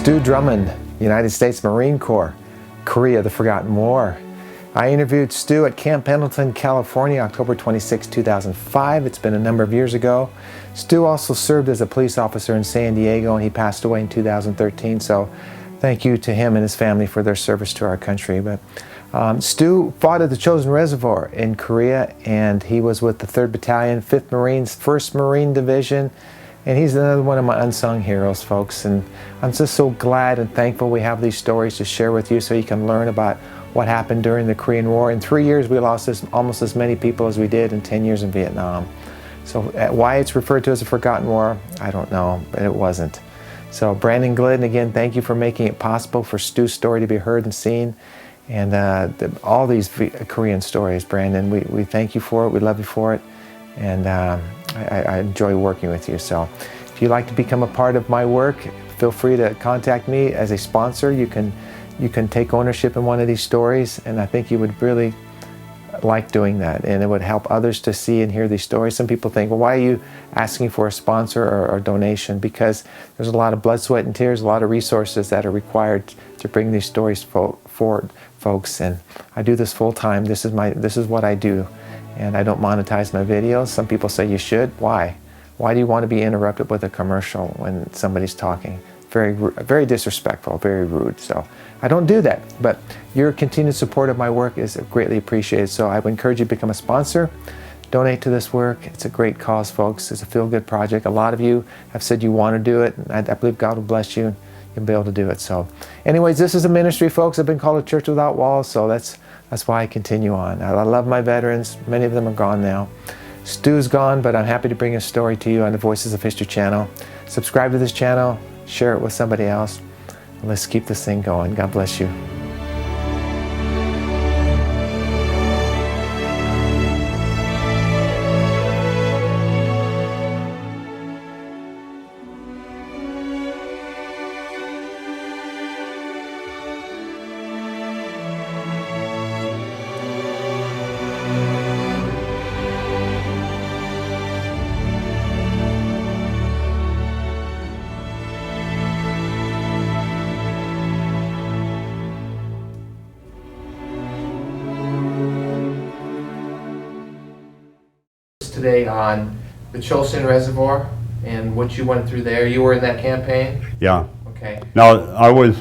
Stu Drummond, United States Marine Corps, Korea, the Forgotten War. I interviewed Stu at Camp Pendleton, California, October 26, 2005. It's been a number of years ago. Stu also served as a police officer in San Diego, and he passed away in 2013. So thank you to him and his family for their service to our country. But Stu fought at the Chosin Reservoir in Korea, and he was with the 3rd Battalion, 5th Marines, 1st Marine Division. And he's another one of my unsung heroes, folks. And I'm just so glad and thankful we have these stories to share with you so you can learn about what happened during the Korean War. In 3 years, we lost almost as many people as we did in 10 years in Vietnam. So why it's referred to as a forgotten war, I don't know, but it wasn't. So Brandon Glidden, again, thank you for making it possible for Stu's story to be heard and seen. And all these Korean stories, Brandon, we thank you for it, we love you for it. And I enjoy working with you. So if you'd like to become a part of my work, feel free to contact me as a sponsor. You can take ownership in one of these stories, and I think you would really like doing that, and it would help others to see and hear these stories. Some people think, well, why are you asking for a sponsor or donation? Because there's a lot of blood, sweat, and tears, a lot of resources that are required to bring these stories forward, folks. And I do this full time. This is what I do. And I don't monetize my videos. Some people say you should. Why? Why do you want to be interrupted with a commercial when somebody's talking? Very disrespectful, very rude. So I don't do that. But your continued support of my work is greatly appreciated. So I would encourage you to become a sponsor. Donate to this work. It's a great cause, folks. It's a feel-good project. A lot of you have said you want to do it. And I believe God will bless you. You'll be able to do it. So anyways, this is a ministry, folks. I've been called a church without walls. So that's why I continue on. I love my veterans. Many of them are gone now. Stu's gone, but I'm happy to bring a story to you on the Voices of History channel. Subscribe to this channel. Share it with somebody else. Let's keep this thing going. God bless you. Today on the Chosin Reservoir and what you went through there. You were in that campaign? Yeah. Okay. Now I was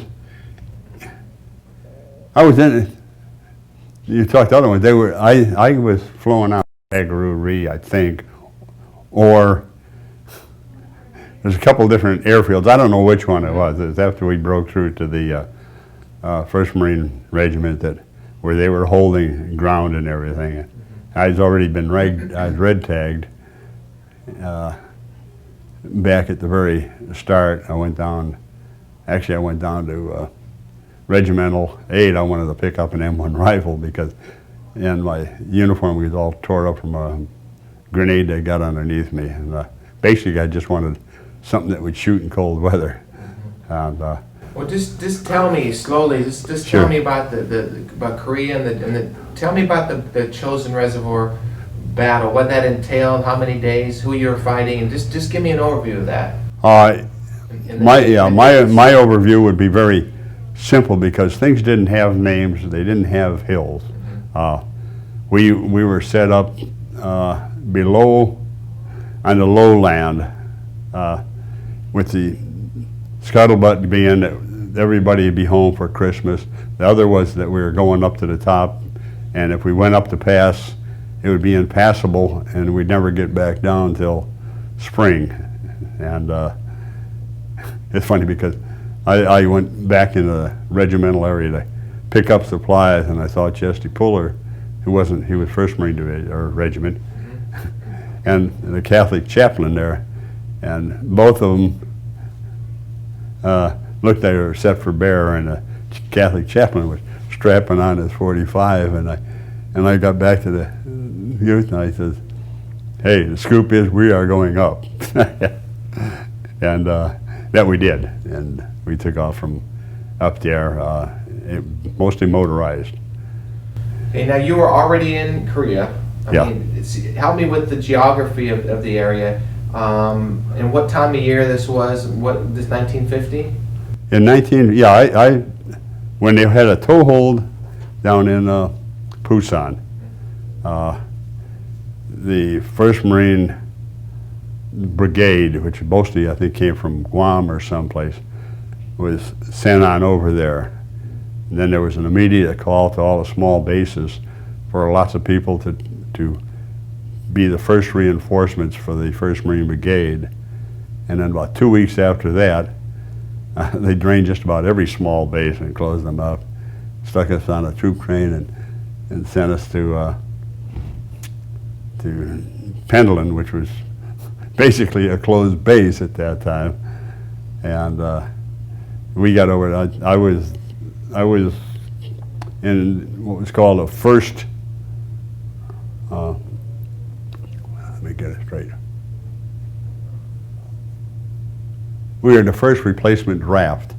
in it. You talked to other ones. I was flown out Agaroo, I think, or there's a couple different airfields. I don't know which one it was. It was after we broke through to the 1st Marine Regiment where they were holding ground and everything. I'd already been I was red tagged back at the very start. I went down to Regimental 8. I wanted to pick up an M1 rifle and my uniform was all tore up from a grenade that got underneath me. And basically I just wanted something that would shoot in cold weather. And, well, just tell me slowly. Just Sure. Tell me about about Korea and tell me about the Chosin Reservoir battle. What that entailed, how many days, who you were fighting, and just give me an overview of that. My overview would be very simple because things didn't have names. They didn't have hills. We were set up below on the lowland with the scuttlebutt being that everybody would be home for Christmas. The other was that we were going up to the top, and if we went up the pass, it would be impassable, and we'd never get back down till spring. And it's funny because I went back in the regimental area to pick up supplies, and I saw Chesty Puller, he was 1st Marine Division, or Regiment, and the Catholic chaplain there, and both of them looked like they were set for bear, and the Catholic chaplain was strapping on his .45, and I got back to the youth and I says, "Hey, the scoop is we are going up," and that we did, and we took off from up there, mostly motorized. Okay, now you were already in Korea. I mean, help me with the geography of the area, and what time of year this was. What, this 1950? In 19, yeah, when they had a toehold down in Pusan, the 1st Marine Brigade, which mostly I think came from Guam or someplace, was sent on over there. And then there was an immediate call to all the small bases for lots of people to be the first reinforcements for the 1st Marine Brigade. And then about 2 weeks after that, they drained just about every small base and closed them up, stuck us on a troop train and sent us to Pendleton, which was basically a closed base at that time. And we got over it. I was in what was called a first, let me get it straight. We were the first replacement draft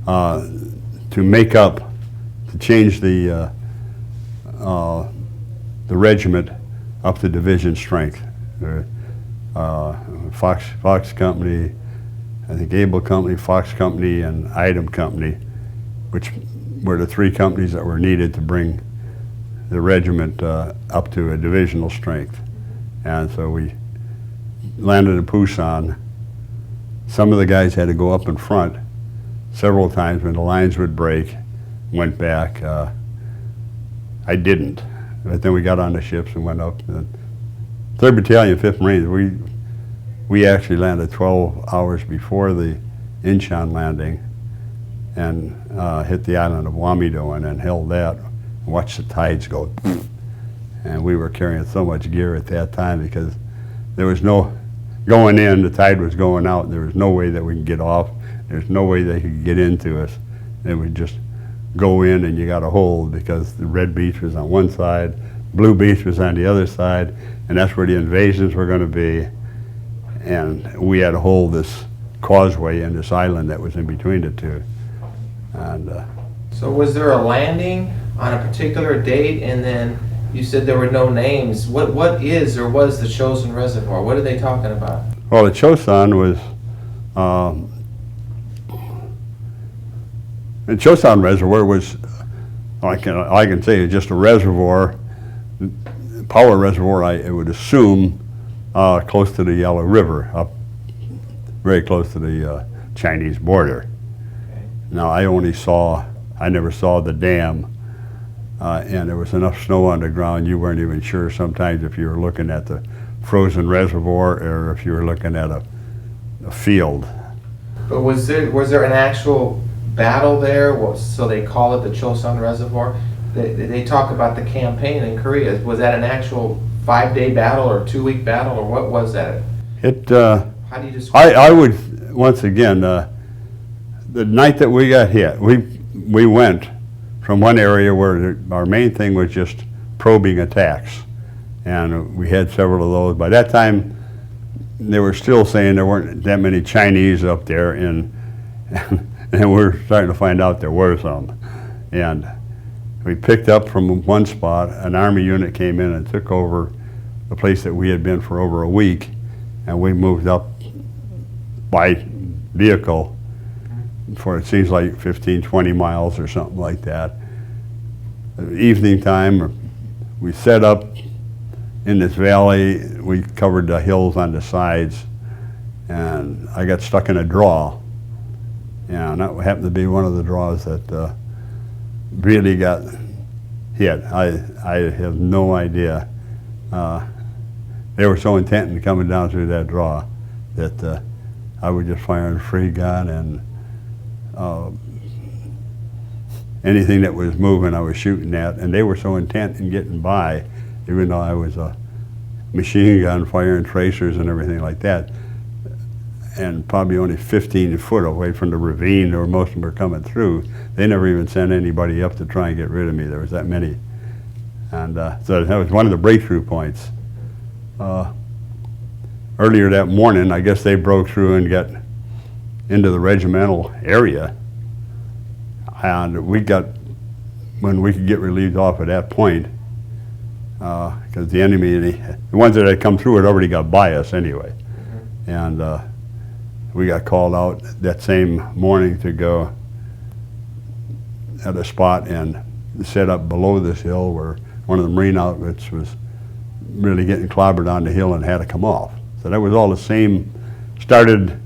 to make up, to change the regiment up to division strength. Fox Company, I think Able Company, Fox Company, and Item Company, which were the 3 companies that were needed to bring the regiment up to a divisional strength. And so we landed in Pusan. Some of the guys had to go up in front several times when the lines would break, went back. I didn't. But then we got on the ships and went up. 3rd Battalion, 5th Marines, we actually landed 12 hours before the Incheon landing and hit the island of Wamido and then held that and watched the tides go. And we were carrying so much gear at that time because there was no, going in, the tide was going out, and there was no way that we could get off. There's no way they could get into us. And we just go in and you got to hold because the Red Beach was on one side, Blue Beach was on the other side, and that's where the invasions were going to be. And we had to hold this causeway and this island that was in between the two. And so was there a landing on a particular date, and then you said there were no names? What is or was the Chosin Reservoir? What are they talking about? Well, the Chosin was, the Chosin Reservoir was, I can say, just a reservoir, power reservoir, I would assume, close to the Yellow River, up very close to the Chinese border. Okay. Now, I never saw the dam, and there was enough snow on the ground you weren't even sure sometimes if you were looking at the frozen reservoir or if you were looking at a field. But was there an actual battle there? So they call it the Chosin Reservoir? They talk about the campaign in Korea. Was that an actual 5-day battle or 2-week battle, or what was that? How do you describe I would, once again, the night that we got hit, we went from one area where our main thing was just probing attacks. And we had several of those. By that time, they were still saying there weren't that many Chinese up there, and we're starting to find out there were some. And we picked up from one spot, an Army unit came in and took over the place that we had been for over a week, and we moved up by vehicle for, it seems like 15, 20 miles or something like that. Evening time, we set up in this valley. We covered the hills on the sides, and I got stuck in a draw. And that happened to be one of the draws that really got hit. I have no idea. They were so intent in coming down through that draw that I was just firing a free gun, and anything that was moving I was shooting at, and they were so intent in getting by, even though I was a machine gun firing tracers and everything like that, and probably only 15 foot away from the ravine where most of them were coming through. They never even sent anybody up to try and get rid of me. There was that many. And so that was one of the breakthrough points. Earlier that morning, I guess they broke through and got into the regimental area. And we got, when we could get relieved off at that point, because the enemy, the ones that had come through had already got by us anyway. And we got called out that same morning to go at a spot and set up below this hill where one of the marine outfits was really getting clobbered on the hill and had to come off. So that was all the same. Started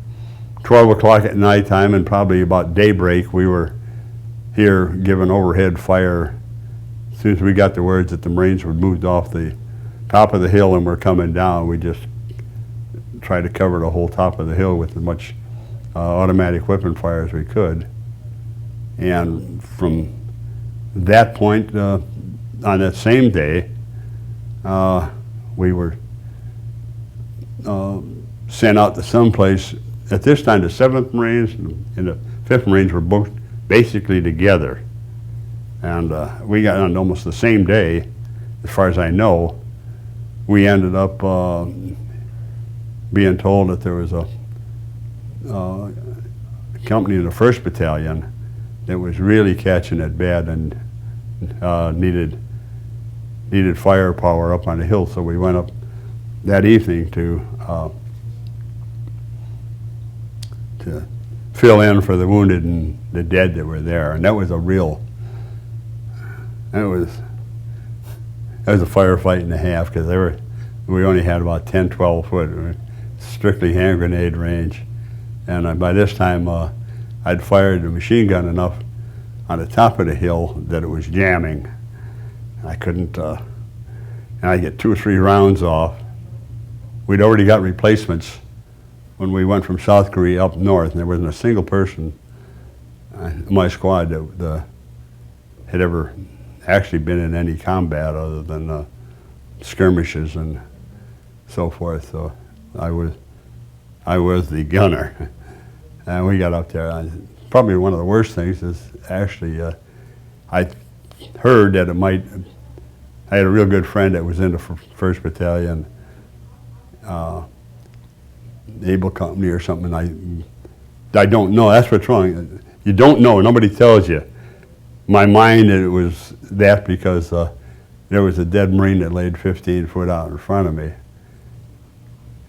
12 o'clock at night time, and probably about daybreak we were here giving overhead fire. As soon as we got the words that the Marines were moved off the top of the hill and were coming down, we just tried to cover the whole top of the hill with as much automatic weapon fire as we could. And from that point, on that same day, we were sent out to someplace. At this time, the 7th Marines and the 5th Marines were both basically together. And we got on almost the same day, as far as I know. We ended up being told that there was a company in the 1st Battalion that was really catching it bad and needed firepower up on the hill. So we went up that evening to fill in for the wounded and the dead that were there, and that was a firefight and a half, because we only had about 10, 12 foot, strictly hand grenade range, and by this time I'd fired the machine gun enough on the top of the hill that it was jamming. I couldn't, and I get 2 or 3 rounds off. We'd already got replacements when we went from South Korea up north, and there wasn't a single person in my squad that had ever actually been in any combat other than skirmishes and so forth. So I was the gunner, and we got up there. Probably one of the worst things is actually I heard that it might. I had a real good friend that was in the 1st Battalion, Able Company or something. I don't know. That's what's wrong. You don't know. Nobody tells you. My mind, it was that because there was a dead Marine that laid 15 foot out in front of me,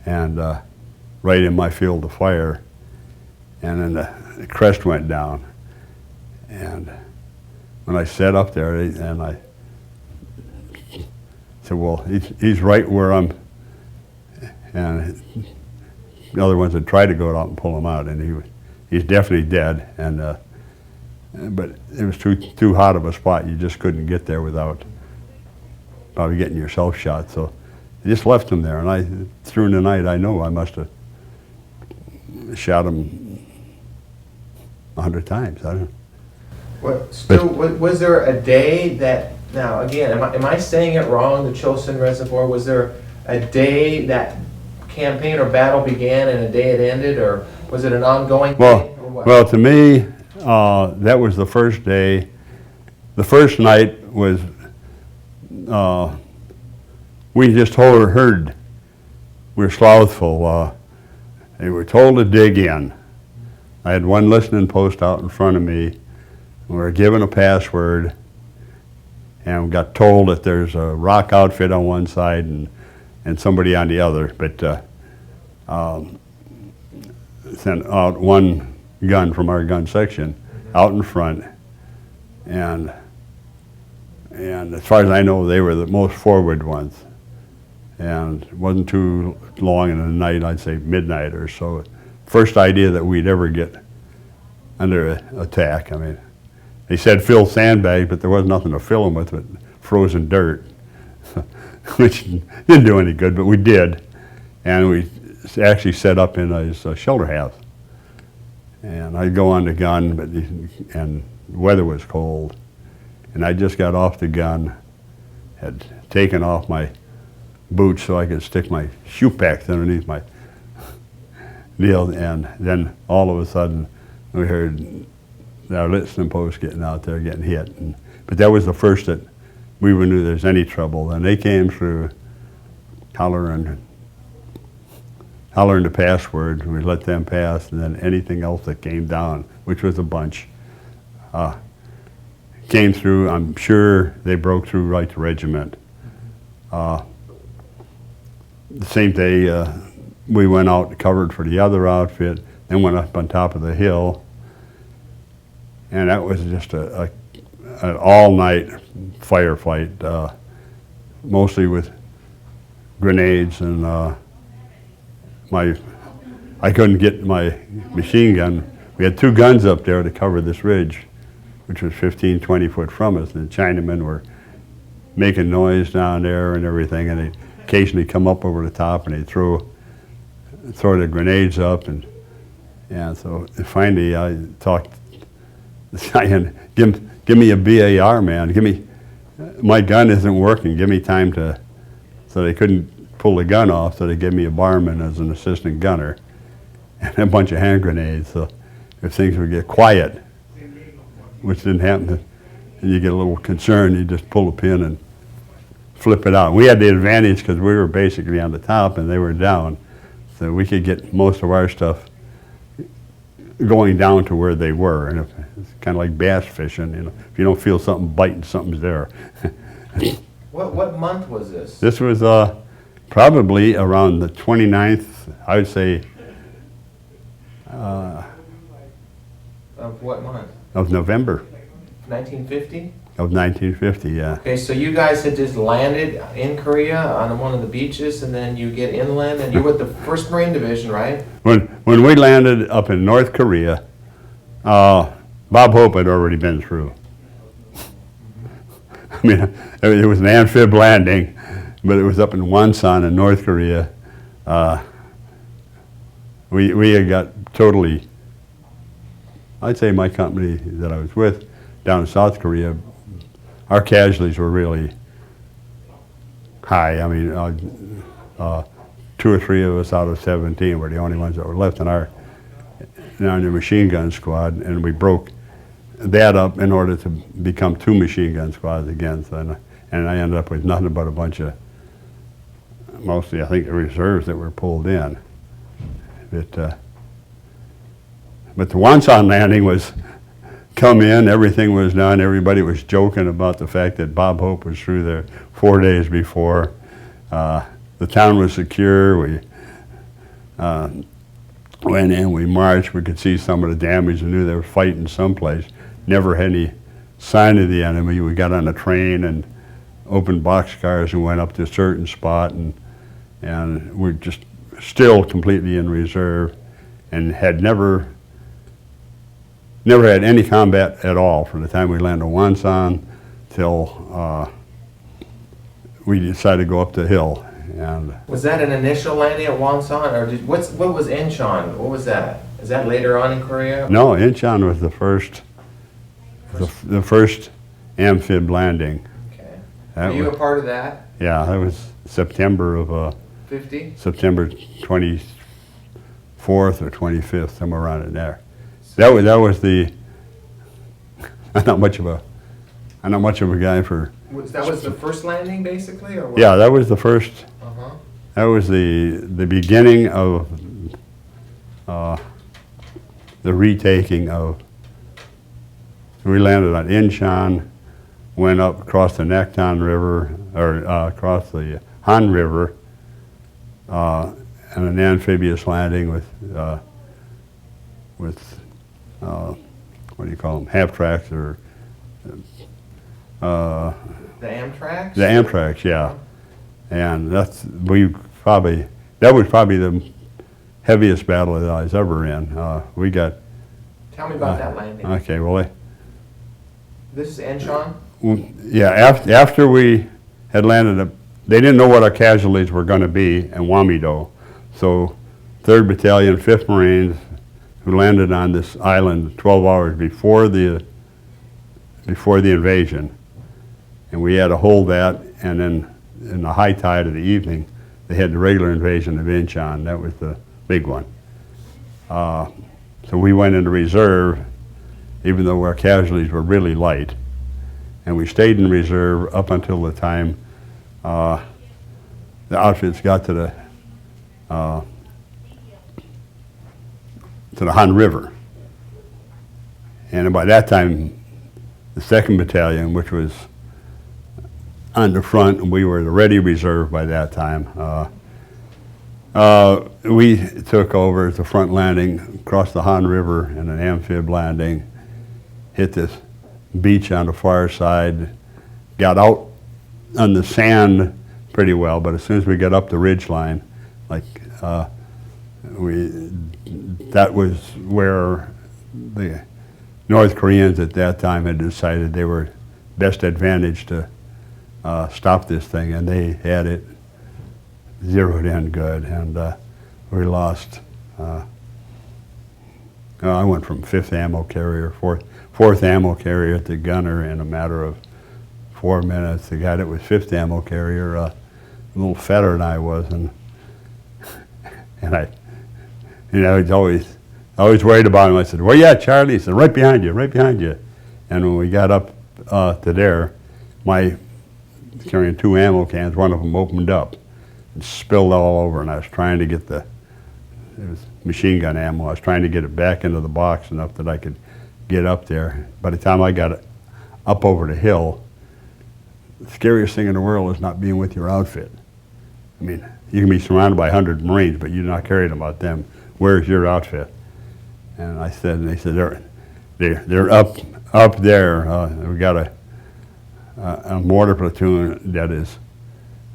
and right in my field of fire, and then the crest went down. And when I sat up there, and I said, well, he's right where I'm, and the other ones had tried to go out and pull him out, and he's definitely dead. And but it was too hot of a spot. You just couldn't get there without probably getting yourself shot. So I just left him there, and through the night, I know I must have shot him 100 times. I don't know. Well, Stu, was there a day that, now again, am I saying it wrong, the Chosin Reservoir, was there a day that campaign or battle began and a day it ended, or was it an ongoing thing? Or what? Well, to me, that was the first day. The first night was, we just heard, we were slothful. They were told to dig in. I had one listening post out in front of me. We were given a password, and we got told that there's a rock outfit on one side and somebody on the other, but sent out one gun from our gun section out in front, and as far as I know, they were the most forward ones. And it wasn't too long in the night, I'd say midnight or so. First idea that we'd ever get under attack. I mean, they said fill sandbags, but there was nothing to fill them with but frozen dirt, which didn't do any good, but we did. And we actually set up in a shelter house. And I'd go on the gun, and the weather was cold. And I just got off the gun, had taken off my boots so I could stick my shoe packs underneath my deal, and then all of a sudden we heard our listening post getting out there, getting hit. But that was the first that we knew there's any trouble. And they came through hollering the password. We let them pass, and then anything else that came down, which was a bunch, came through. I'm sure they broke through right to regiment. The same day, we went out covered for the other outfit. then went up on top of the hill, and that was just an all-night firefight, mostly with grenades, and I couldn't get my machine gun. We had 2 guns up there to cover this ridge, which was 15, 20 foot from us, and the Chinamen were making noise down there and everything, and they'd occasionally come up over the top and they'd throw the grenades up, and so finally I talked the guy and give me a BAR, man. My gun isn't working. Give me time to. So they couldn't pull the gun off, so they gave me a barman as an assistant gunner and a bunch of hand grenades. So if things would get quiet, which didn't happen, and you get a little concerned, you just pull a pin and flip it out. We had the advantage because we were basically on the top and they were down, so we could get most of our stuff going down to where they were. And it's kind of like bass fishing, you know. If you don't feel something biting, something's there. What month was this? This was probably around the 29th, I would say. Of what month? Of November 1950? of 1950, yeah. Okay, so you guys had just landed in Korea on one of the beaches, and then you get inland, and you're with the 1st Marine Division, right? When we landed up in North Korea, Bob Hope had already been through. I mean, it was an amphib landing, but it was up in Wonsan in North Korea. We had got totally, I'd say my company that I was with down in South Korea, our casualties were really high. I mean, 2 or 3 of us out of 17 were the only ones that were left in our machine gun squad, and we broke that up in order to become 2 machine gun squads again. So, and I ended up with nothing but a bunch of, mostly I think the reserves that were pulled in. But the Wonsan landing was come in, everything was done, everybody was joking about the fact that Bob Hope was through there 4 days before. The town was secure. We went in, we marched, we could see some of the damage and knew they were fighting someplace. Never had any sign of the enemy. We got on a train and opened boxcars and went up to a certain spot, and we're just still completely in reserve and had never had any combat at all from the time we landed on Wonsan till we decided to go up the hill. And was that an initial landing at Wonsan, or what was Incheon? What was that? Is that later on in Korea? No, Incheon was the first amphib landing. Okay. That Were you was, a part of that? yeah, that was September of 50? September 24th or 25th, somewhere around in there. That was the. I'm not much of a guy for. That was the first landing, basically, or what? Yeah, that was the first. Uh-huh. That was the beginning of the retaking of. We landed on Incheon, went up across the Naktan River, or across the Han River, and an amphibious landing with what do you call them, half tracks or The Amtrak? the Amtrak, yeah. And that was probably the heaviest battle that I was ever in. We got. Tell me about that landing. Okay, well, This is Incheon? yeah. After we had landed, they didn't know what our casualties were going to be in Wamido, so 3rd Battalion, 5th Marines, who landed on this island 12 hours before the invasion, and we had to hold that, and then in the high tide of the evening, they had the regular invasion of Incheon. That was the big one. So we went into reserve, even though our casualties were really light, and we stayed in reserve up until the time the outfits got to the Han River. And by that time, the 2nd Battalion, which was on the front, and we were the ready reserve by that time, We took over the front landing, across the Han River in an amphib landing, hit this beach on the far side, got out on the sand pretty well, but as soon as we got up the ridge line, like that was where the North Koreans at that time had decided they were best advantage to stop this thing, and they had it zeroed in good, and we lost. I went from 5th ammo carrier, 4th ammo carrier to gunner in a matter of 4 minutes. The guy that was 5th ammo carrier, a little fatter than I was, and I, he's always worried about him. I said, "Where you at, Charlie?" He said, "Right behind you, right behind you." And when we got up to there, carrying 2 ammo cans, one of them opened up and spilled all over, and I was trying to get it was machine gun ammo. I was trying to get it back into the box enough that I could get up there. By the time I got it up over the hill, the scariest thing in the world is not being with your outfit. I mean, you can be surrounded by 100 Marines, but you're not carrying about them. Where's your outfit? And they said they're up there. We got a mortar platoon that is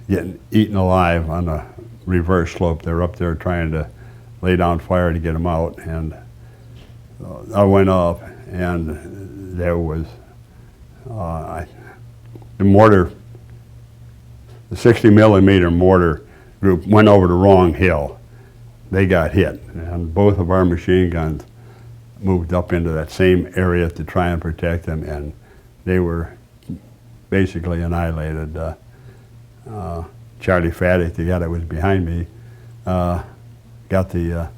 getting eaten alive on the reverse slope. They're up there trying to lay down fire to get them out, and I went up, and there was the mortar, the 60 millimeter mortar group went over the wrong hill. They got hit, and both of our machine guns moved up into that same area to try and protect them, and they were basically annihilated. Charlie Faddick, the guy that was behind me, got the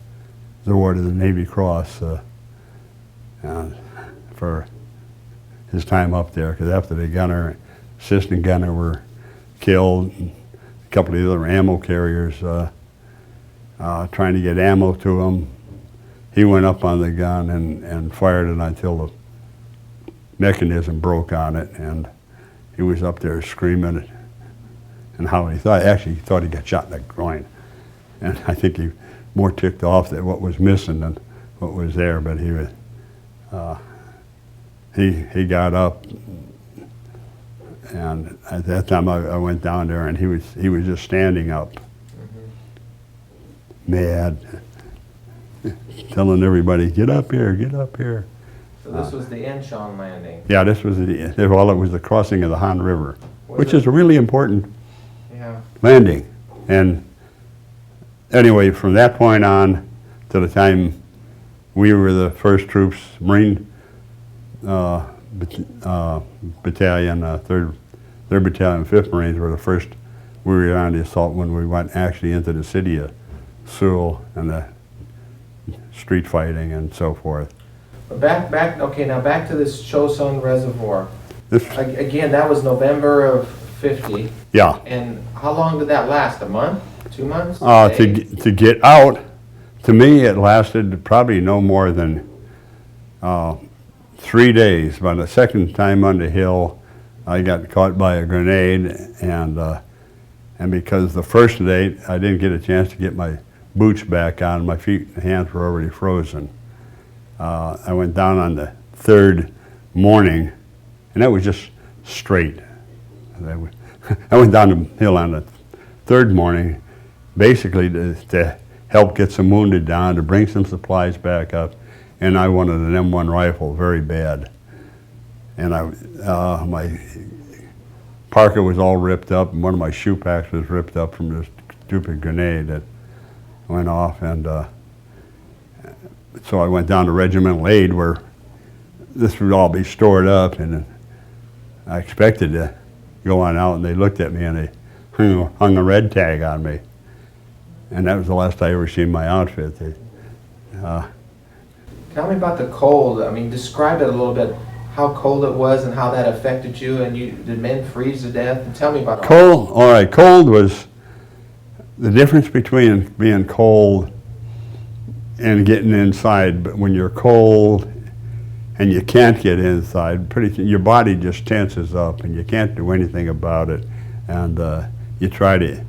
award of the Navy Cross for his time up there, because after the assistant gunner were killed, and a couple of the other ammo carriers trying to get ammo to him, he went up on the gun and fired it until the mechanism broke on it, and he was up there screaming and how he thought he got shot in the groin. And I think he more ticked off at what was missing than what was there, but he was, he got up, and at that time I went down there, and he was just standing up, mad, telling everybody, "Get up here, get up here." So this was the NMHOM landing? Yeah, this was it was the crossing of the Han River, which is a really important landing. And anyway, from that point on to the time we were the first troops, Marine battalion, 3rd Battalion, 5th Marines were the first. We were on the assault when we went actually into the city of Seoul and the street fighting and so forth. Now back to this Chosin Reservoir. Again, that was November of 50. Yeah. And how long did that last? A month? 2 months? To get out, to me it lasted probably no more than 3 days. By the second time on the hill, I got caught by a grenade, and because the first day I didn't get a chance to get my boots back on, my feet and hands were already frozen. I went down on the 3rd morning, and that was just straight. I went down the hill on the 3rd morning, basically to help get some wounded down, to bring some supplies back up, and I wanted an M1 rifle very bad. And my parka was all ripped up, and one of my shoe packs was ripped up from this stupid grenade that went off, and so I went down to regimental aid where this would all be stored up, and I expected to go on out, and they looked at me and they hung a red tag on me, and that was the last I ever seen my outfit. Tell me about the cold. I mean, describe it a little bit, how cold it was and how that affected you, and did men freeze to death? And tell me about cold. All right, cold was the difference between being cold and getting inside. But when you're cold and you can't get inside, your body just tenses up and you can't do anything about it. And you try to,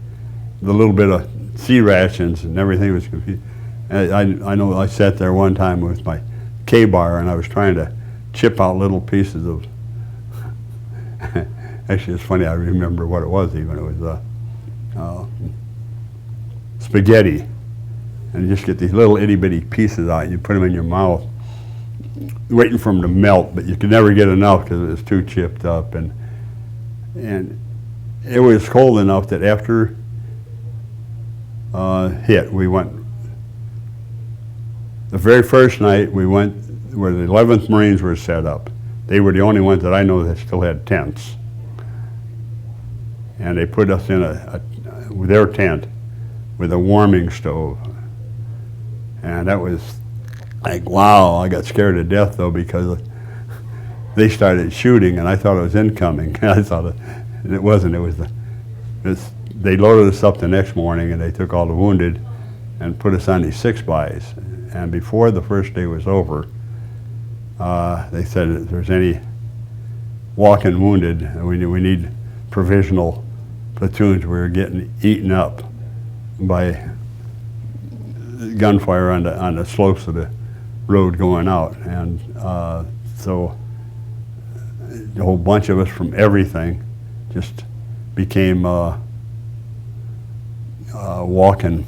the little bit of C rations, and everything was confused. I know I sat there one time with my K-bar, and I was trying to chip out little pieces of, actually it's funny, I remember what it was even. It was spaghetti. And you just get these little itty-bitty pieces out, and you put them in your mouth, waiting for them to melt, but you could never get enough because it was too chipped up. And it was cold enough that after hit, we went, the very first night we went where the 11th Marines were set up. They were the only ones that I know that still had tents. And they put us in their tent with a warming stove. And that was like, wow, I got scared to death though, because they started shooting and I thought it was incoming. I thought it wasn't, they loaded us up the next morning and they took all the wounded and put us on these 6-bys. And before the first day was over, they said if there's any walking wounded, we need provisional platoons. We were getting eaten up by gunfire on the slopes of the road going out, and so a whole bunch of us from everything just became walking.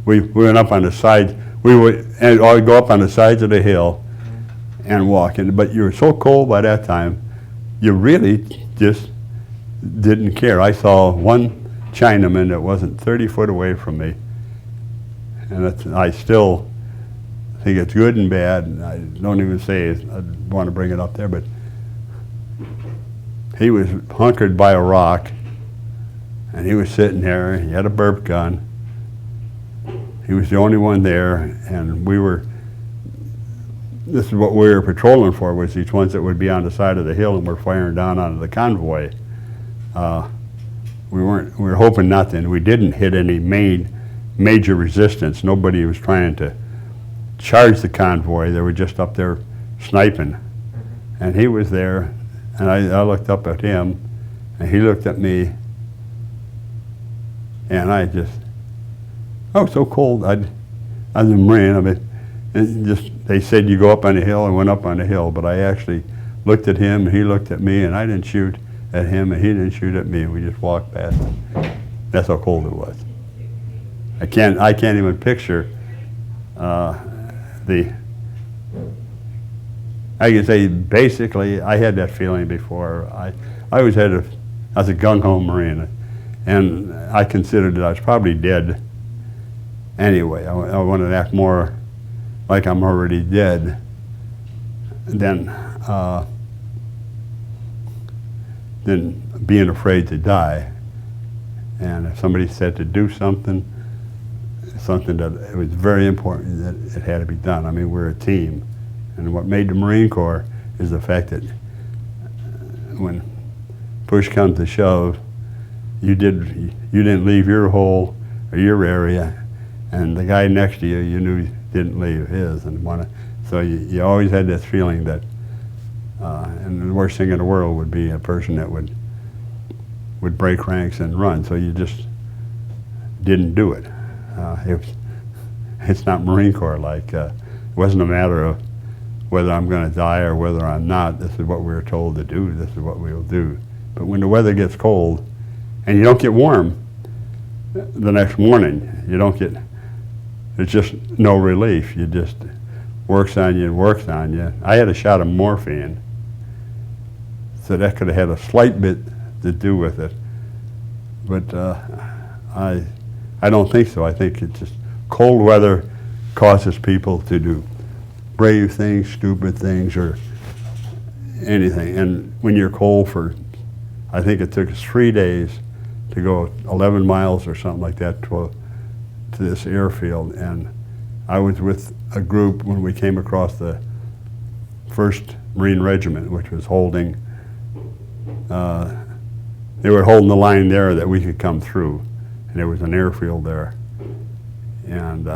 We went up on the sides. We would go up on the sides of the hill and walk. But you were so cold by that time, you really just didn't care. I saw one Chinaman that wasn't 30 foot away from me, and I still think it's good and bad. And I don't even say it. I want to bring it up there, but he was hunkered by a rock, and he was sitting there. He had a burp gun. He was the only one there, and this is what we were patrolling for, was these ones that would be on the side of the hill and were firing down onto the convoy. We were hoping nothing. We didn't hit any major resistance. Nobody was trying to charge the convoy. They were just up there sniping. And he was there, and I looked up at him, and he looked at me, and I was so cold. I was a Marine. I mean, they said you go up on the hill. I went up on the hill, but I actually looked at him, and he looked at me, and I didn't shoot at him, and he didn't shoot at me. We just walked past him. That's how cold it was. I can't even picture I can say basically I had that feeling before. I always I was a gung-ho Marine, and I considered that I was probably dead anyway. I wanted to act more like I'm already dead than being afraid to die. And if somebody said to do something that it was very important that it had to be done. I mean, we're a team. And what made the Marine Corps is the fact that when push comes to shove, you didn't leave your hole or your area, and the guy next to you, you knew didn't leave his. So you always had this feeling that, and the worst thing in the world would be a person that would break ranks and run. So you just didn't do it. It's not Marine Corps like. It wasn't a matter of whether I'm going to die or whether I'm not. This is what we were told to do. This is what we'll do. But when the weather gets cold and you don't get warm the next morning, there's just no relief. You just works on you and works on you. I had a shot of morphine, so that could have had a slight bit to do with it. But I don't think so. I think it's just cold weather causes people to do brave things, stupid things, or anything. And when you're cold I think it took us 3 days to go 11 miles or something like that to this airfield. And I was with a group when we came across the 1st Marine Regiment, which was holding, they were holding the line there that we could come through. And there was an airfield there. And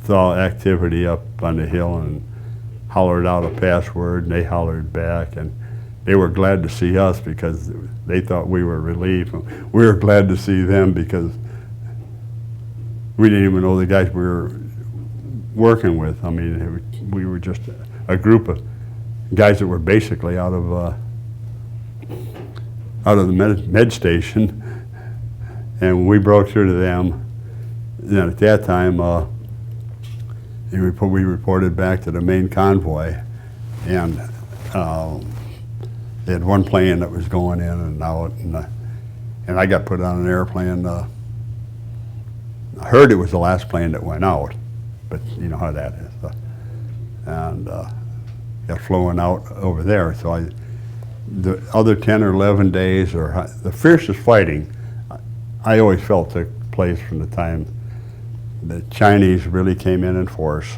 saw activity up on the hill and hollered out a password, and they hollered back, and they were glad to see us because they thought we were relief. We were glad to see them because we didn't even know the guys we were working with. I mean, we were just a group of guys that were basically out of the med station, and we broke through to them. And at that time, we reported back to the main convoy, and they had one plane that was going in and out, and I got put on an airplane. I heard it was the last plane that went out, but you know how that is. And got flown out over there. So the other 10 or 11 days, or the fiercest fighting, I always felt took place from the time the Chinese really came in force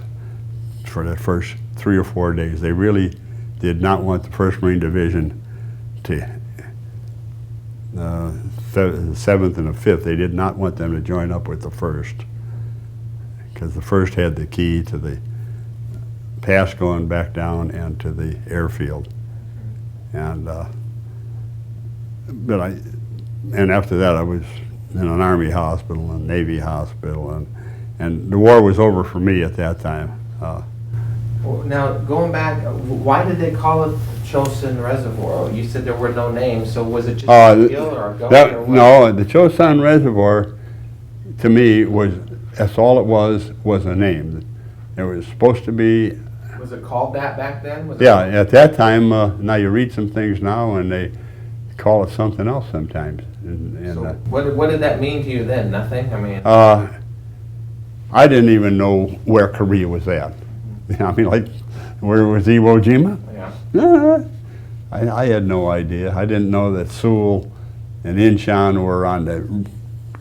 for the first 3 or 4 days. They really did not want the 1st Marine Division to, the 7th and the 5th, they did not want them to join up with the 1st, because the 1st had the key to the pass going back down and to the airfield. And and after that I was in an Army hospital and Navy hospital, and the war was over for me at that time. Well, now, going back, why did they call it Chosin Reservoir? You said there were no names, so was it just a hill or a gully or what? No, the Chosin Reservoir, to me, that's all it was a name. It was supposed to be... Was it called that back then? Yeah, at that time, now you read some things now and they call it something else sometimes. So what did that mean to you then? Nothing? I mean... I didn't even know where Korea was at. I mean, like, where was Iwo Jima? Yeah. I had no idea. I didn't know that Seoul and Incheon were on the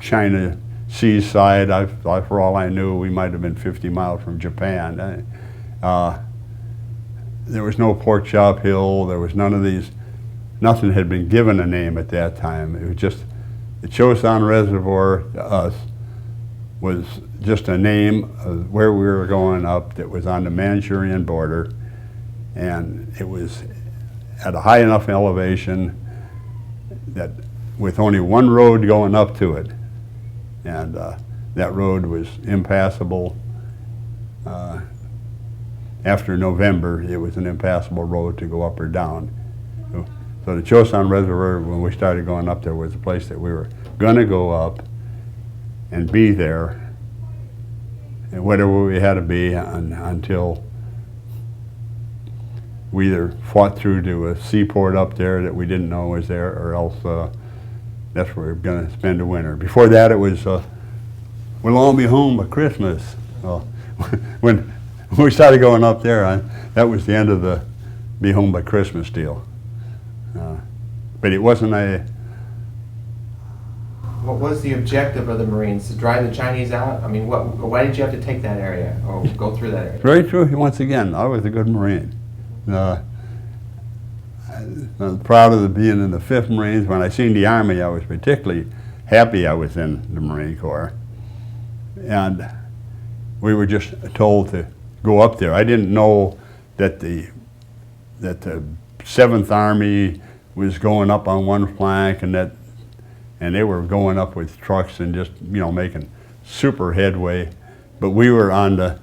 China Sea side. For all I knew, we might have been 50 miles from Japan. There was no Pork Chop Hill. There was none of these. Nothing had been given a name at that time. It was just the Chosin Reservoir to us was just a name of where we were going up that was on the Manchurian border, and it was at a high enough elevation that with only one road going up to it, and that road was impassable. After November, it was an impassable road to go up or down. So the Chosin Reservoir, when we started going up there, was a place that we were going to go up and be there, and whatever we had to be until we either fought through to a seaport up there that we didn't know was there, or else that's where we were going to spend the winter. Before that, it was, we'll all be home by Christmas. Well, when we started going up there, that was the end of the be home by Christmas deal. But it wasn't a... What was the objective of the Marines? To drive the Chinese out? I mean, why did you have to take that area or go through that area? Very true. Once again, I was a good Marine. I'm proud of being in the 5th Marines. When I seen the Army, I was particularly happy I was in the Marine Corps. And we were just told to go up there. I didn't know that the 7th Army was going up on one flank, and they were going up with trucks and just, you know, making super headway. But we were on that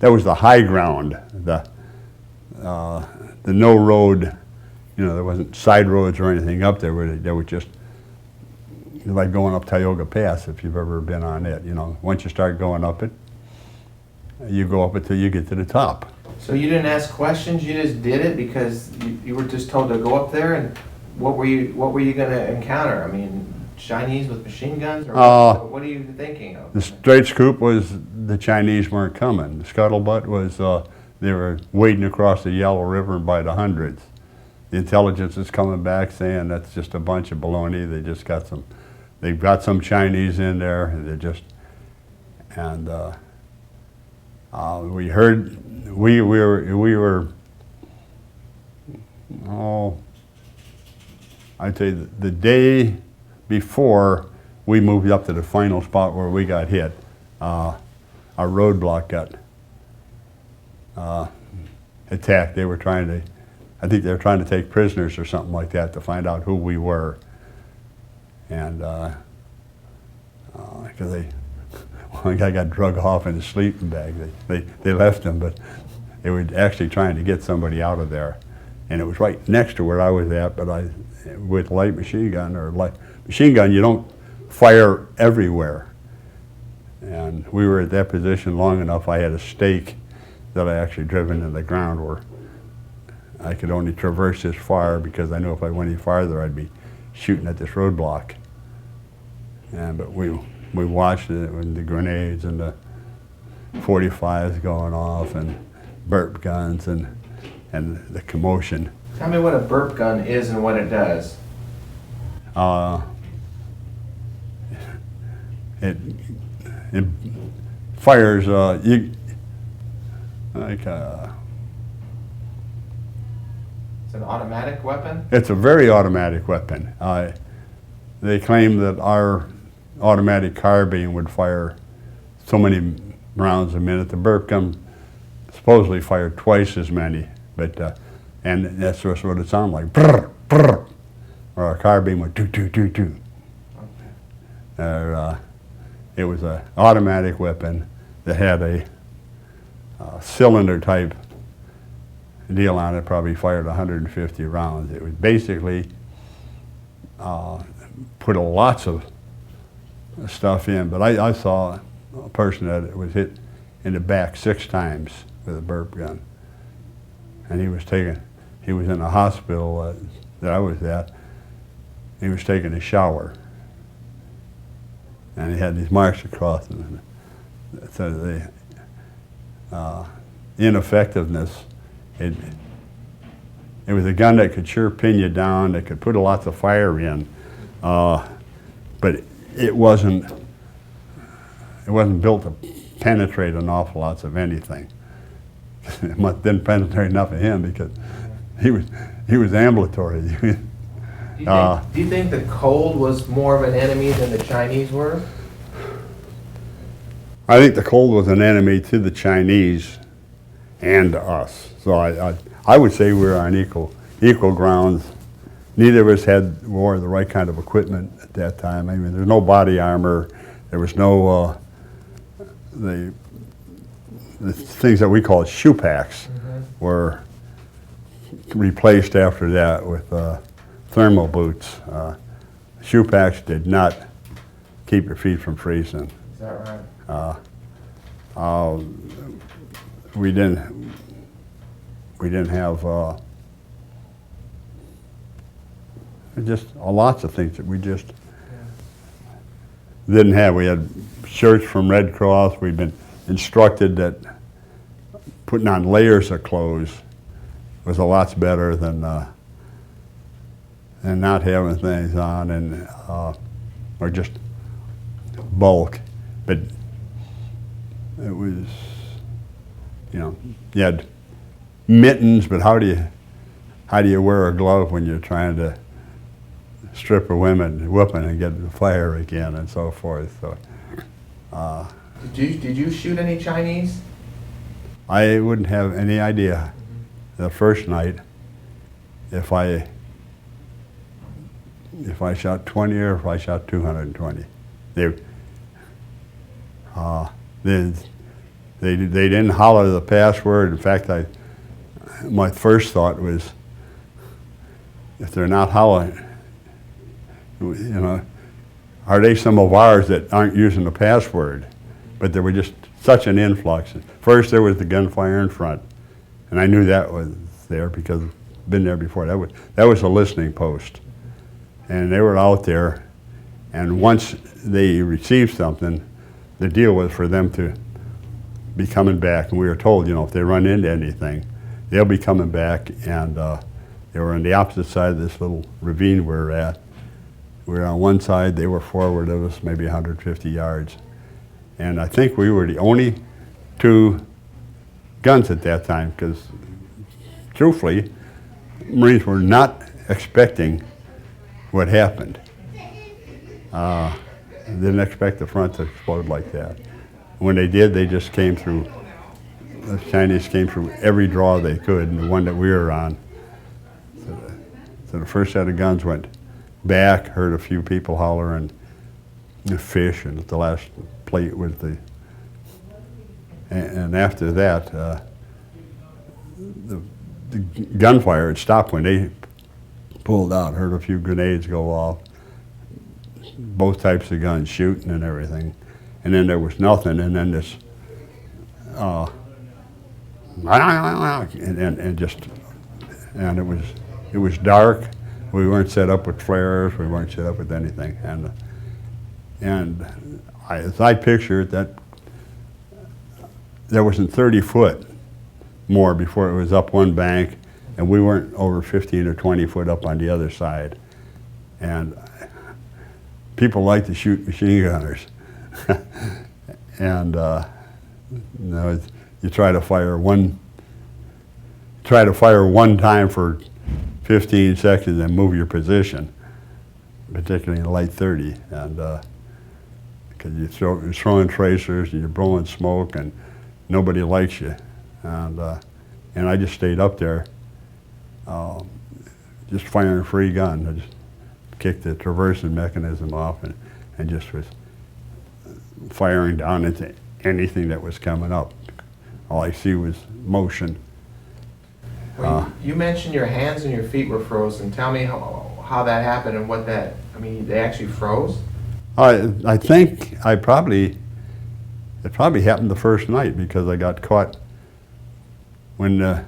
was the high ground, the no road, you know, there wasn't side roads or anything up there. They were just like going up Tioga Pass, if you've ever been on it. You know, once you start going up it, you go up it till you get to the top. So you didn't ask questions, you just did it because you were just told to go up there, and what were you going to encounter? I mean, Chinese with machine guns, or what are you thinking of? The straight scoop was the Chinese weren't coming. The scuttlebutt was they were wading across the Yellow River by the hundreds. The intelligence is coming back saying that's just a bunch of baloney. They've got some Chinese in there, and we heard. We were, I'd say the day before we moved up to the final spot where we got hit, our roadblock got attacked. They were trying to I think they were trying to take prisoners or something like that to find out who we were. And because one guy got drug off in his sleeping bag. They left him, but they were actually trying to get somebody out of there. And it was right next to where I was at, but with light machine gun or light machine gun, you don't fire everywhere. And we were at that position long enough, I had a stake that I actually driven in the ground where I could only traverse this far because I knew if I went any farther, I'd be shooting at this roadblock. But we watched it with the grenades and the 45s going off and burp guns and the commotion. Tell me what a burp gun is and what it does. It fires It's an automatic weapon? It's a very automatic weapon. They claim that our automatic carbine would fire so many rounds a minute. The burp gun supposedly fired twice as many, but and that's just what it sounded like. Brr, brr. Or our carbine went doo doo doo doo. It was an automatic weapon that had a cylinder type deal on it, probably fired 150 rounds. It was basically put lots of stuff in, but I saw a person that was hit in the back 6 times with a burp gun. And he was in a hospital that I was at. He was taking a shower. And he had these marks across him. So the ineffectiveness, it was a gun that could sure pin you down, that could put lots of fire in, but it wasn't built to penetrate an awful lots of anything. It didn't penetrate enough of him because he was ambulatory. Do you think the cold was more of an enemy than the Chinese were? I think the cold was an enemy to the Chinese and to us. So I would say we were on equal grounds. Neither of us wore the right kind of equipment at that time. I mean, there was no body armor. There was no the things that we call shoe packs were replaced after that with thermal boots. Shoe packs did not keep your feet from freezing. Is that right? We didn't have just lots of things that we just didn't have. We had shirts from Red Cross. We'd been instructed that putting on layers of clothes was a lot better than not having things on and or just bulk. But it was, you had mittens, but how do you wear a glove when you're trying to strip a whooping and get the fire again and so forth? So, did you shoot any Chinese? I wouldn't have any idea the first night if I shot 20 or if I shot 220. They didn't holler the password. In fact, my first thought was, if they're not hollering, are they some of ours that aren't using the password? But there were just such an influx. First, there was the gunfire in front, and I knew that was there because I've been there before. That was a listening post, and they were out there. And once they received something, the deal was for them to be coming back. And we were told, if they run into anything, they'll be coming back. And they were on the opposite side of this little ravine we were at. We were on one side, they were forward of us, maybe 150 yards. And I think we were the only 2 guns at that time, because truthfully, Marines were not expecting what happened. Didn't expect the front to explode like that. When they did, they just came through. The Chinese came through every draw they could, and the one that we were on, So the first set of guns went back, heard a few people holler and fish, and the last plate was the, and after that, the gunfire had stopped when they pulled out, heard a few grenades go off, both types of guns shooting and everything, and then there was nothing, and then this, and it was dark. We weren't set up with flares. We weren't set up with anything, as I picture it, that there wasn't 30 foot more before it was up one bank, and we weren't over 15 or 20 foot up on the other side. And people like to shoot machine gunners. And you try to fire one time for 15 seconds and move your position, particularly in light 30. And because you're throwing tracers and you're blowing smoke and nobody likes you. And I just stayed up there, just firing a free gun. I just kicked the traversing mechanism off and just was firing down into anything that was coming up. All I see was motion. Well, you mentioned your hands and your feet were frozen. Tell me how that happened and what that, I mean, they actually froze? I think it probably happened the first night because I got caught when the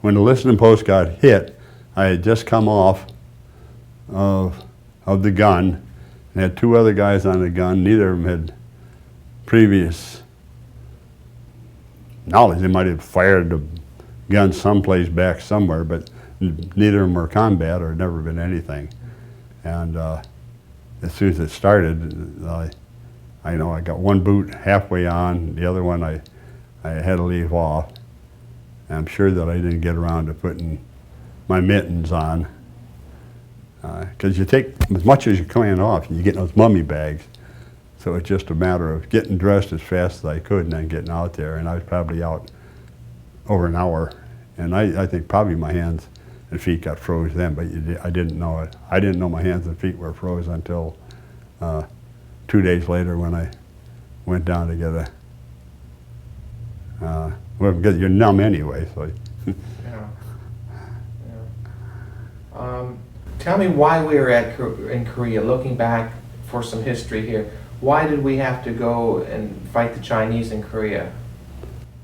listening post got hit. I had just come off of the gun and had two other guys on the gun. Neither of them had previous knowledge. They might have fired the gun someplace back somewhere, but neither of them were combat or never been anything. And as soon as it started, I got one boot halfway on, the other one I had to leave off. And I'm sure that I didn't get around to putting my mittens on, because you take as much as you're coming off, and you get in those mummy bags. So it's just a matter of getting dressed as fast as I could and then getting out there. And I was probably out over an hour. And I think probably my hands and feet got froze then, but I didn't know it. I didn't know my hands and feet were froze until 2 days later when I went down to get well, because you're numb anyway, so. Yeah. Tell me why we were in Korea, looking back for some history here. Why did we have to go and fight the Chinese in Korea?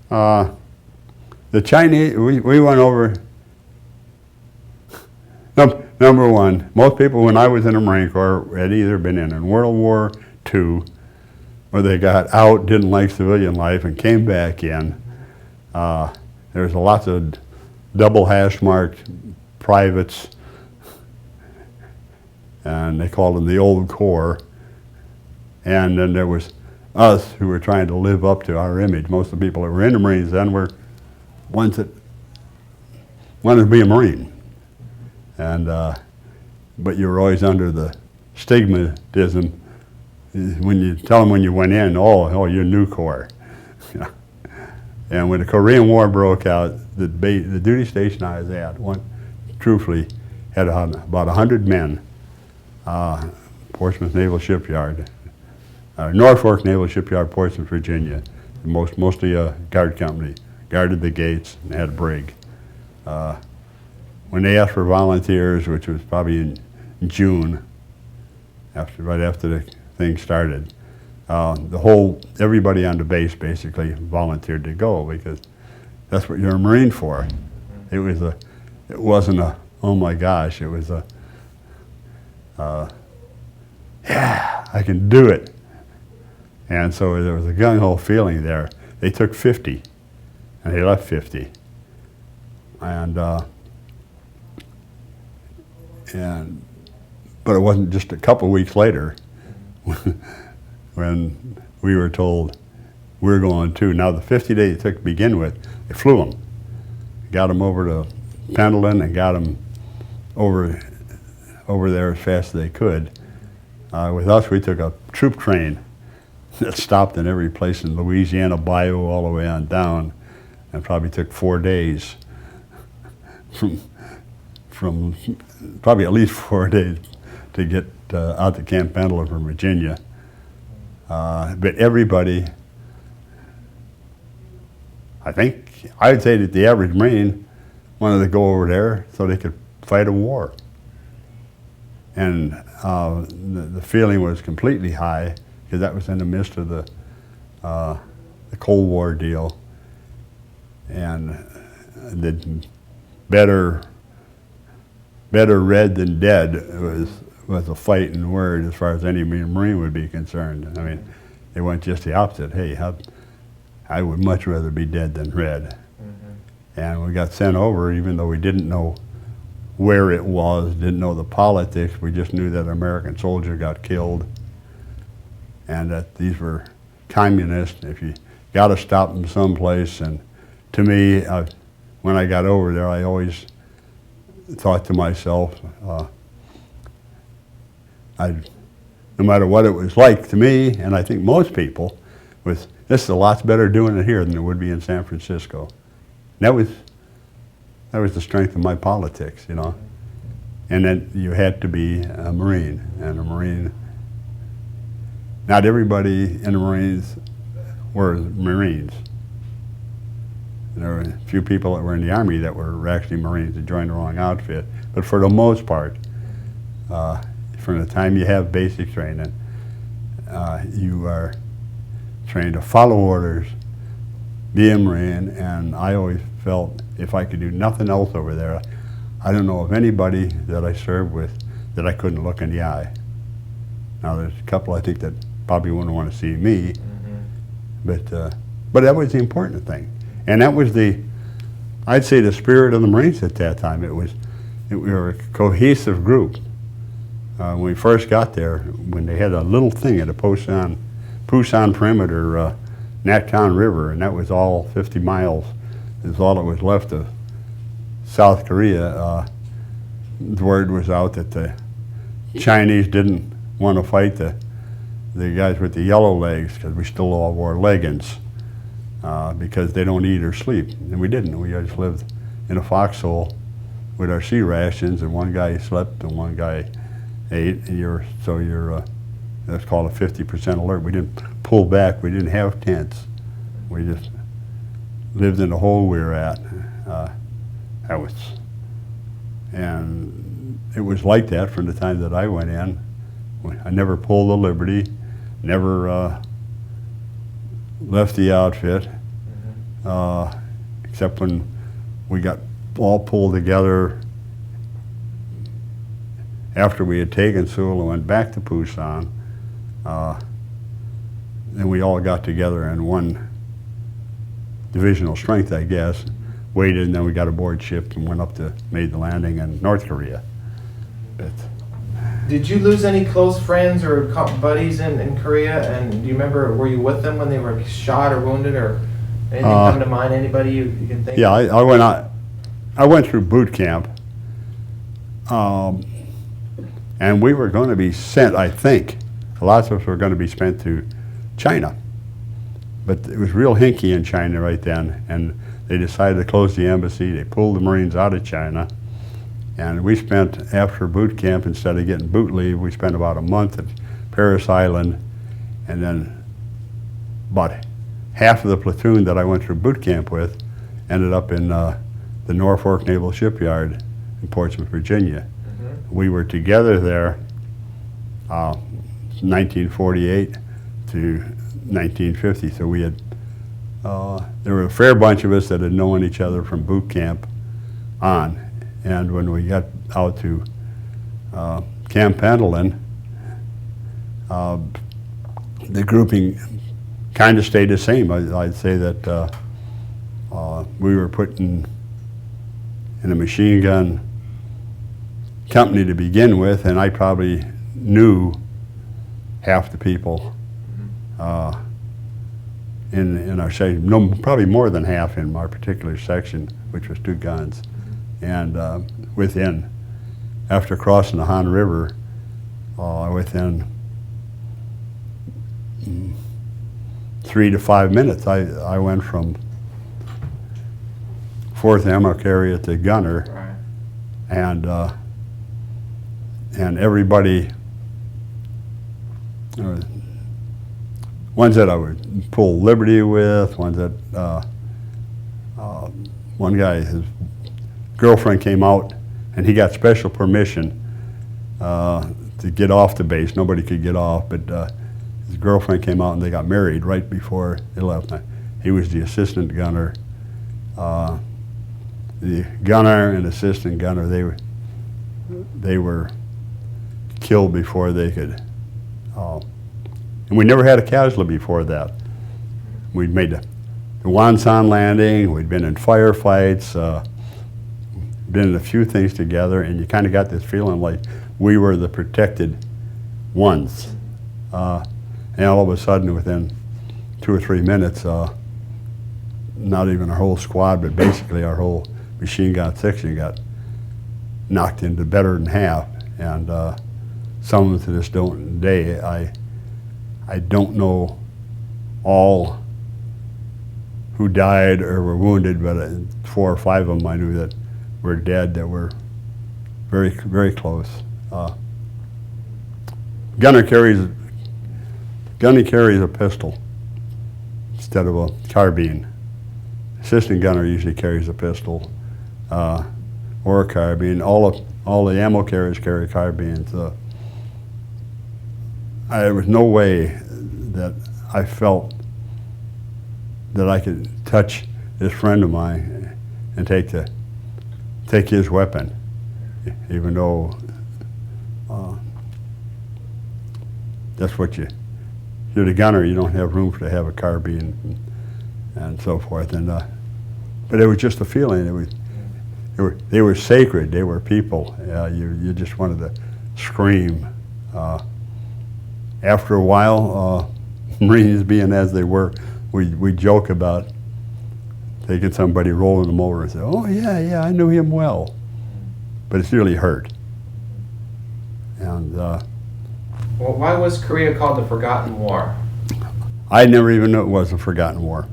The Chinese, we went over, number one, most people when I was in the Marine Corps had either been in World War II, or they got out, didn't like civilian life, and came back in. There's lots of double hash marked privates, and they called them the old Corps. And then there was us who were trying to live up to our image. Most of the people that were in the Marines then were ones that wanted to be a Marine. And, but you were always under the stigmatism when you tell them when you went in, oh, you're new Corps. And when the Korean War broke out, the duty station I was at, truthfully, had about 100 men. Portsmouth Naval Shipyard, Norfolk Naval Shipyard, Portsmouth, Virginia. Mostly a guard company, guarded the gates and had a brig. When they asked for volunteers, which was probably in June, right after the thing started, everybody on the base basically volunteered to go because that's what you're a Marine for. It wasn't a, oh my gosh, it was a, yeah, I can do it. And so there was a gung-ho feeling there. They took 50, and they left 50. But it wasn't just a couple weeks later when we were told we're going too. Now the 50 days it took to begin with, they flew them. Got them over to Pendleton and got them over there as fast as they could. With us, we took a troop train that stopped in every place in Louisiana Bayou all the way on down, and probably took 4 days from probably at least 4 days to get out to Camp Pendleton from Virginia. But everybody, I'd say that the average Marine wanted to go over there so they could fight a war. And the feeling was completely high, because that was in the midst of the Cold War deal. And the better red than dead was a fighting word as far as any Marine would be concerned. I mean, they went just the opposite. Hey, I would much rather be dead than red. Mm-hmm. And we got sent over, even though we didn't know where it was, didn't know the politics. We just knew that an American soldier got killed, and that these were communists. If you got to stop them someplace. And to me, when I got over there, I always thought to myself, no matter what it was like to me, and I think most people, this is a lot better doing it here than it would be in San Francisco. And that was the strength of my politics, you know. And then you had to be a Marine, and a Marine, not everybody in the Marines were Marines. And there were a few people that were in the Army that were actually Marines that joined the wrong outfit. But for the most part, from the time you have basic training, you are trained to follow orders, be a Marine, and I always felt if I could do nothing else over there, I don't know of anybody that I served with that I couldn't look in the eye. Now there's a couple I think that probably wouldn't want to see me, mm-hmm. But that was the important thing. And that was I'd say the spirit of the Marines at that time. We were a cohesive group. When we first got there, when they had a little thing at the Pusan perimeter, Naktown River, and that was all 50 miles, is all that was left of South Korea. The word was out that the Chinese didn't want to fight the guys with the yellow legs, because we still all wore leggings, because they don't eat or sleep. And we didn't. We just lived in a foxhole with our sea rations, and one guy slept and one guy ate, and that's called a 50% alert. We didn't pull back. We didn't have tents. We just lived in the hole we were at. And it was like that from the time that I went in. I never pulled the Liberty, never left the outfit, except when we got all pulled together after we had taken Sewell and went back to Pusan. And we all got together in one divisional strength, I guess, waited, and then we got aboard ship and made the landing in North Korea. Did you lose any close friends or buddies in Korea? And do you remember, were you with them when they were shot or wounded, or anything come to mind? Anybody you can think? Yeah, I went through boot camp, and we were going to be sent, I think, lots of us were going to be sent to China. But it was real hinky in China right then, and they decided to close the embassy. They pulled the Marines out of China, and we spent, after boot camp, instead of getting boot leave, we spent about a month at Paris Island, and then about half of the platoon that I went through boot camp with ended up in the Norfolk Naval Shipyard in Portsmouth, Virginia. Mm-hmm. We were together there 1948 to 1950, so we had there were a fair bunch of us that had known each other from boot camp on, and when we got out to Camp Pendleton, the grouping kind of stayed the same. I'd say that we were put in a machine gun company to begin with, and I probably knew half the people in our section, no, probably more than half in our particular section, which was 2 guns. And after crossing the Han River, within 3 to 5 minutes, I went from 4th Ammo area to gunner, and everybody, ones that I would pull liberty with, ones that, one guy, his girlfriend came out and he got special permission to get off the base. Nobody could get off, but his girlfriend came out and they got married right before they left. He was the assistant gunner. The gunner and assistant gunner, they were killed before they could. And we never had a casualty before that. We'd made the Wonsan landing, we'd been in firefights, been in a few things together, and you kind of got this feeling like we were the protected ones. And all of a sudden, within 2 or 3 minutes, not even our whole squad, but basically our whole machine gun section got knocked into better than half. And some of them to this day, I don't know all who died or were wounded, but 4 or 5 of them I knew that were dead, that were very, very close. Gunner carries a pistol instead of a carbine. Assistant gunner usually carries a pistol or a carbine. All the ammo carriers carry carbines. There was no way that I felt that I could touch this friend of mine and take his weapon, even though that's what you're the gunner. You don't have room to have a carbine and so forth. And but it was just a feeling. They were sacred. They were people. You just wanted to scream. After a while, Marines being as they were, we joke about taking somebody, rolling them over and say, "Oh yeah, I knew him well," but it's really hurt. And well, why was Korea called the Forgotten War? I never even knew it was a forgotten war.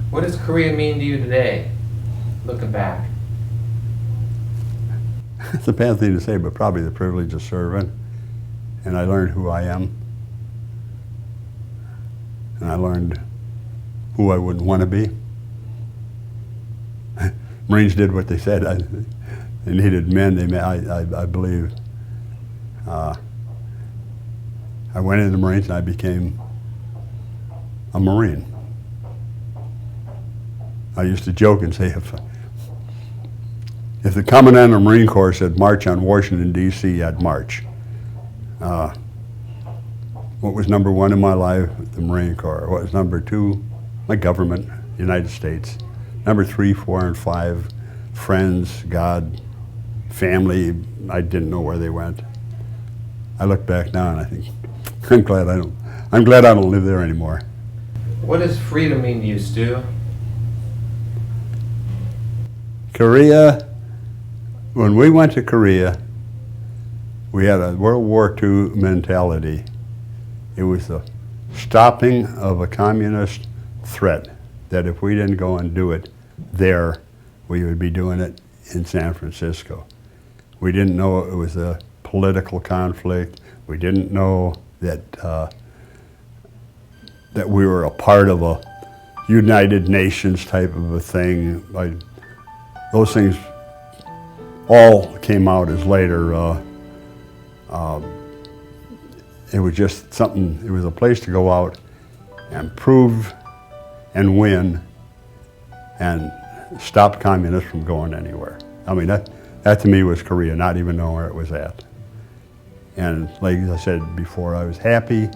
What does Korea mean to you today, looking back? It's a bad thing to say, but probably the privilege of serving. And I learned who I am. And I learned who I wouldn't want to be. Marines did what they said. They needed men. I believe. I went into the Marines and I became a Marine. I used to joke and say, if the Commandant of the Marine Corps said march on Washington, D.C., I'd march. What was number 1 in my life? The Marine Corps. What was number 2? My government, United States. Number 3, 4, and 5, friends, God, family. I didn't know where they went. I look back now and I think, I'm glad I don't live there anymore. What does freedom mean to you, Stu? Korea, when we went to Korea, we had a World War II mentality. It was the stopping of a communist threat, that if we didn't go and do it there, we would be doing it in San Francisco. We didn't know it was a political conflict. We didn't know that that we were a part of a United Nations type of a thing. Those things all came out as later. It was just something, it was a place to go out and prove and win and stop communists from going anywhere. I mean, that to me was Korea, not even knowing where it was at. And like I said before, I was happy.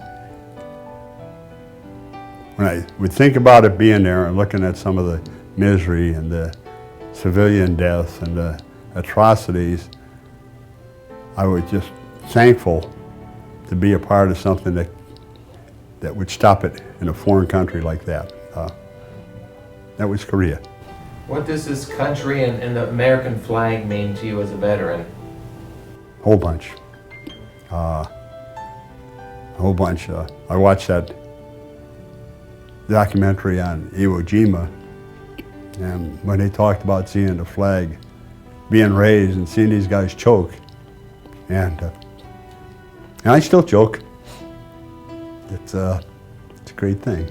When I would think about it being there and looking at some of the misery and the civilian deaths and the atrocities, I was just thankful to be a part of something that would stop it in a foreign country like that. That was Korea. What does this country and the American flag mean to you as a veteran? Whole bunch. A whole bunch. I watched that documentary on Iwo Jima, and when they talked about seeing the flag being raised and seeing these guys choke. And I still choke. It's a great thing.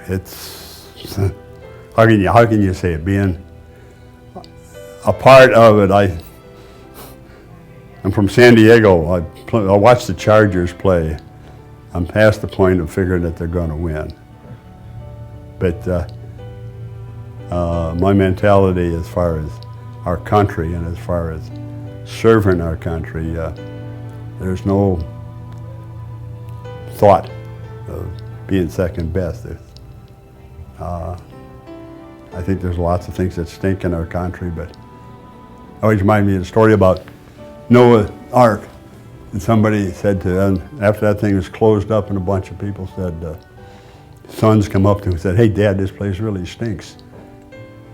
It's how can you say it? Being a part of it. I'm from San Diego. I watch the Chargers play. I'm past the point of figuring that they're going to win. But my mentality as far as our country and as far as serving our country, there's no thought of being second best. I think there's lots of things that stink in our country, but it always reminds me of the story about Noah's Ark. And somebody said to them, after that thing was closed up and a bunch of people said, sons come up to him and said, "Hey Dad, this place really stinks."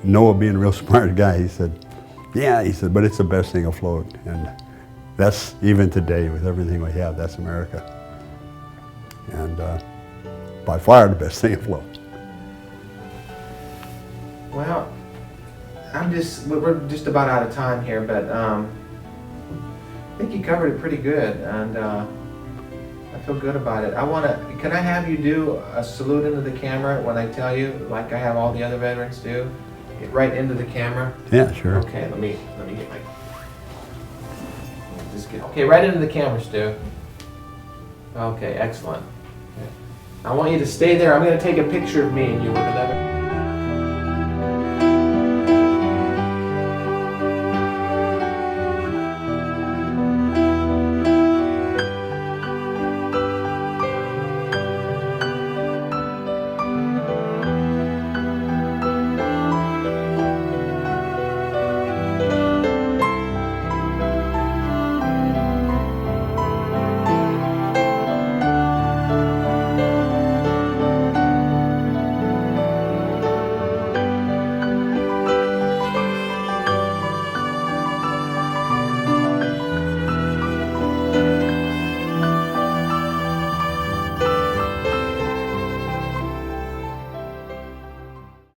Noah, being a real smart guy, he said, "Yeah," he said, "but it's the best thing afloat." And that's, even today, with everything we have, that's America. And by far the best thing afloat. Well, we're just about out of time here, but I think you covered it pretty good, and I feel good about it. Can I have you do a salute into the camera when I tell you, like I have all the other veterans do? Get right into the camera. Yeah, sure. Okay, let me get my, okay, right into the camera, Stu. Okay, excellent. I want you to stay there. I'm going to take a picture of me and you with another.